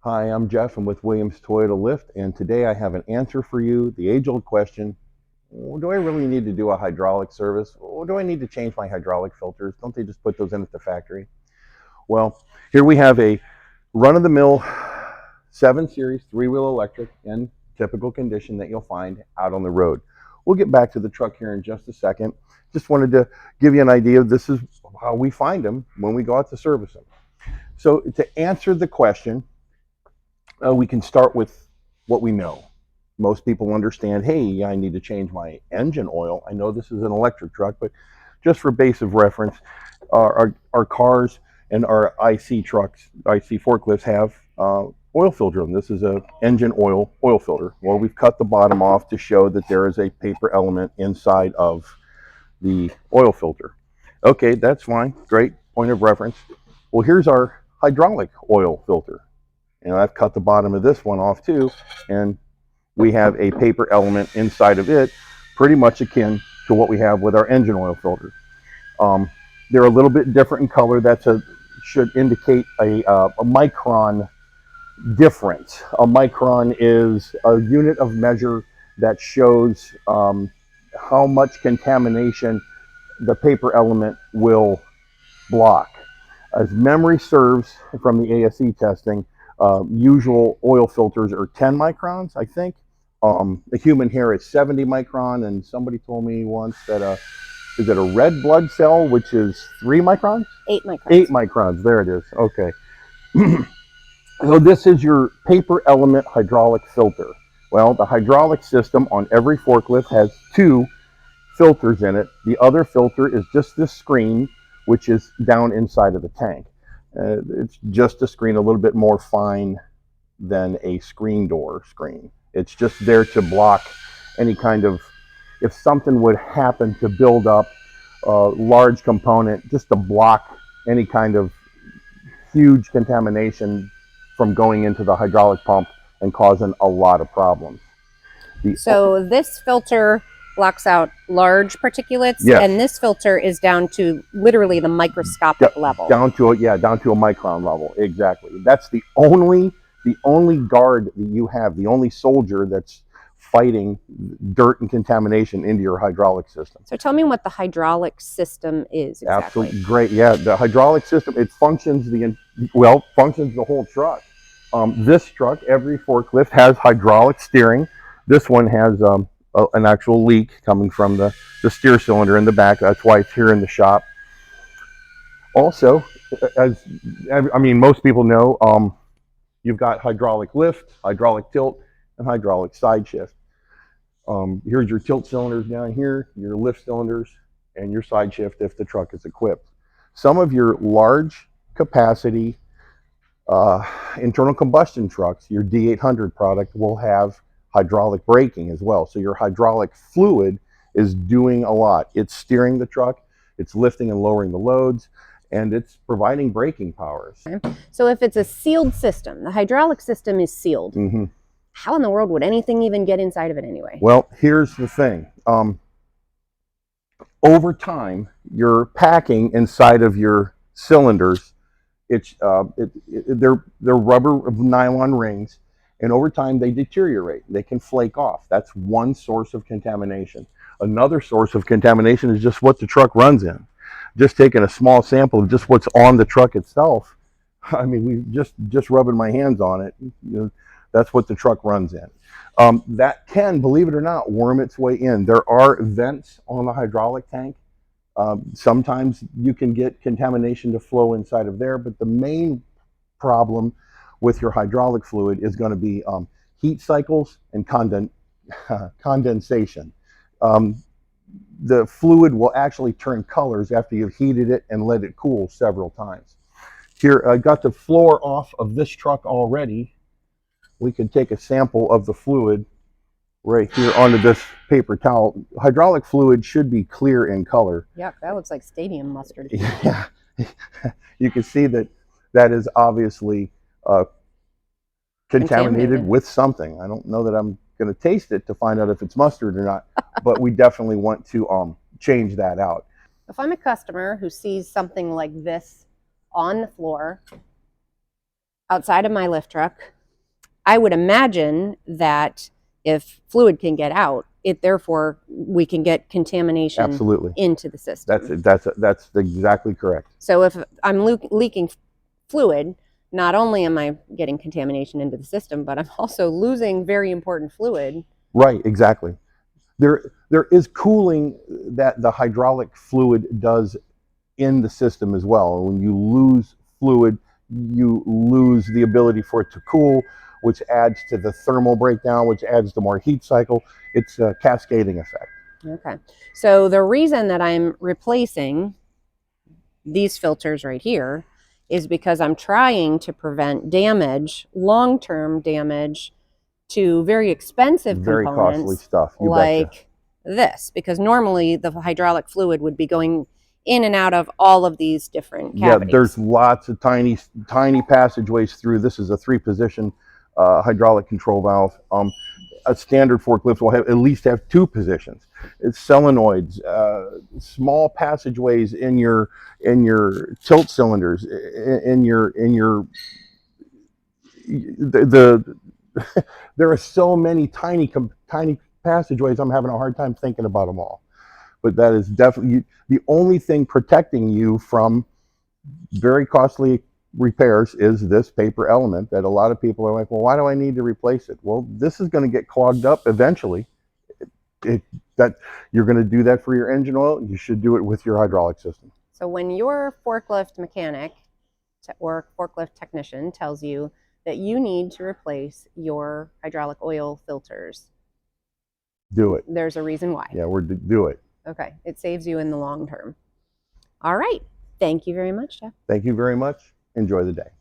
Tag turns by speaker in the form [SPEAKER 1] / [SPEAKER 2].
[SPEAKER 1] Hi, I'm Jeff. I'm with Williams Toyota Lift, and today I have an answer for you, the age-old question, do I really need to do a hydraulic service? Or do I need to change my hydraulic filters? Don't they just put those in at the factory? Well, here we have a run-of-the-mill 7 Series 3-wheel electric in typical condition that you'll find out on the road. We'll get back to the truck here in just a second. Just wanted to give you an idea. This is how we find them when we go out to service them. So to answer the question, we can start with what we know. Most people understand, hey, I need to change my engine oil. I know this is an electric truck, but just for base of reference, our cars and our IC trucks, IC forklifts have oil filter on them. This is an engine oil filter. Well, we've cut the bottom off to show that there is a paper element inside of the oil filter. Okay, that's fine. Great point of reference. Well, here's our hydraulic oil filter. And I've cut the bottom of this one off too, and we have a paper element inside of it, pretty much akin to what we have with our engine oil filter. They're a little bit different in color. Should indicate a micron difference. A micron is a unit of measure that shows how much contamination the paper element will block. As memory serves from the ASE testing, usual oil filters are 10 microns, I think. The human hair is 70 micron, and somebody told me once that is it a red blood cell, which is 3 microns?
[SPEAKER 2] 8 microns.
[SPEAKER 1] 8 microns, there it is, okay. So this is your paper element hydraulic filter. Well, the hydraulic system on every forklift has 2 filters in it. The other filter is just this screen, which is down inside of the tank. It's just a screen, a little bit more fine than a screen door screen. It's just there to block any kind of, if something would happen to build up a large component, just to block any kind of huge contamination from going into the hydraulic pump and causing a lot of problems.
[SPEAKER 2] So this filter blocks out large particulates,
[SPEAKER 1] yes.
[SPEAKER 2] And this filter is down to literally the microscopic level.
[SPEAKER 1] Down to a micron level, exactly. That's the only guard that you have, the only soldier that's fighting dirt and contamination into your hydraulic system.
[SPEAKER 2] So tell me what the hydraulic system is exactly.
[SPEAKER 1] Absolutely great. Yeah, the hydraulic system, it functions functions the whole truck. This truck, every forklift has hydraulic steering. This one has an actual leak coming from the steer cylinder in the back. That's why it's here in the shop. Also, most people know, you've got hydraulic lift, hydraulic tilt, and hydraulic side shift. Here's your tilt cylinders down here, your lift cylinders, and your side shift if the truck is equipped. Some of your large capacity internal combustion trucks, your D800 product, will have hydraulic braking as well. So your hydraulic fluid is doing a lot. It's steering the truck, it's lifting and lowering the loads, and it's providing braking powers.
[SPEAKER 2] So if it's a sealed system, the hydraulic system is sealed.
[SPEAKER 1] Mm-hmm.
[SPEAKER 2] How in the world would anything even get inside of it anyway?
[SPEAKER 1] Well, here's the thing. Over time, you're packing inside of your cylinders. They're rubber nylon rings, and over time they deteriorate. They can flake off. That's one source of contamination. Another source of contamination is just what the truck runs in. Just taking a small sample of just what's on the truck itself. I mean, we just rubbing my hands on it. That's what the truck runs in. That can, believe it or not, worm its way in. There are vents on the hydraulic tank. Sometimes you can get contamination to flow inside of there, but the main problem with your hydraulic fluid is going to be heat cycles and condensation. The fluid will actually turn colors after you've heated it and let it cool several times. Here, I got the floor off of this truck already. We can take a sample of the fluid right here onto this paper towel. Hydraulic fluid should be clear in color.
[SPEAKER 2] Yuck, that looks like stadium mustard.
[SPEAKER 1] Yeah, you can see that is obviously contaminated with something. I don't know that I'm going to taste it to find out if it's mustard or not, but we definitely want to change that out.
[SPEAKER 2] If I'm a customer who sees something like this on the floor outside of my lift truck, I would imagine that if fluid can get out, therefore we can get contamination
[SPEAKER 1] Absolutely.
[SPEAKER 2] into the system.
[SPEAKER 1] That's exactly correct.
[SPEAKER 2] So if I'm leaking fluid, not only am I getting contamination into the system, but I'm also losing very important fluid.
[SPEAKER 1] Right, exactly. There is cooling that the hydraulic fluid does in the system as well. When you lose fluid, you lose the ability for it to cool, which adds to the thermal breakdown, which adds to more heat cycle. It's a cascading effect.
[SPEAKER 2] Okay. So the reason that I'm replacing these filters right here is because I'm trying to prevent damage, long-term damage to very expensive
[SPEAKER 1] Very costly
[SPEAKER 2] components
[SPEAKER 1] stuff, you betcha.
[SPEAKER 2] like this, because normally the hydraulic fluid would be going in and out of all of these different
[SPEAKER 1] Yeah,
[SPEAKER 2] cavities.
[SPEAKER 1] there's lots of tiny passageways through. This is a 3-position hydraulic control valve. A standard forklift will have at least have 2 positions. It's solenoids, small passageways in your tilt cylinders, in your the there are so many tiny passageways. I'm having a hard time thinking about them all. But that is definitely the only thing protecting you from very costly repairs is this paper element that a lot of people are like, well, why do I need to replace it? Well, this is going to get clogged up eventually. That you're going to do that for your engine oil, you should do it with your hydraulic system.
[SPEAKER 2] So when your forklift mechanic or forklift technician tells you that you need to replace your hydraulic oil filters,
[SPEAKER 1] do it.
[SPEAKER 2] There's a reason why.
[SPEAKER 1] Yeah, do it.
[SPEAKER 2] Okay, it saves you in the long term. All right. Thank you very much, Jeff.
[SPEAKER 1] Thank you very much. Enjoy the day.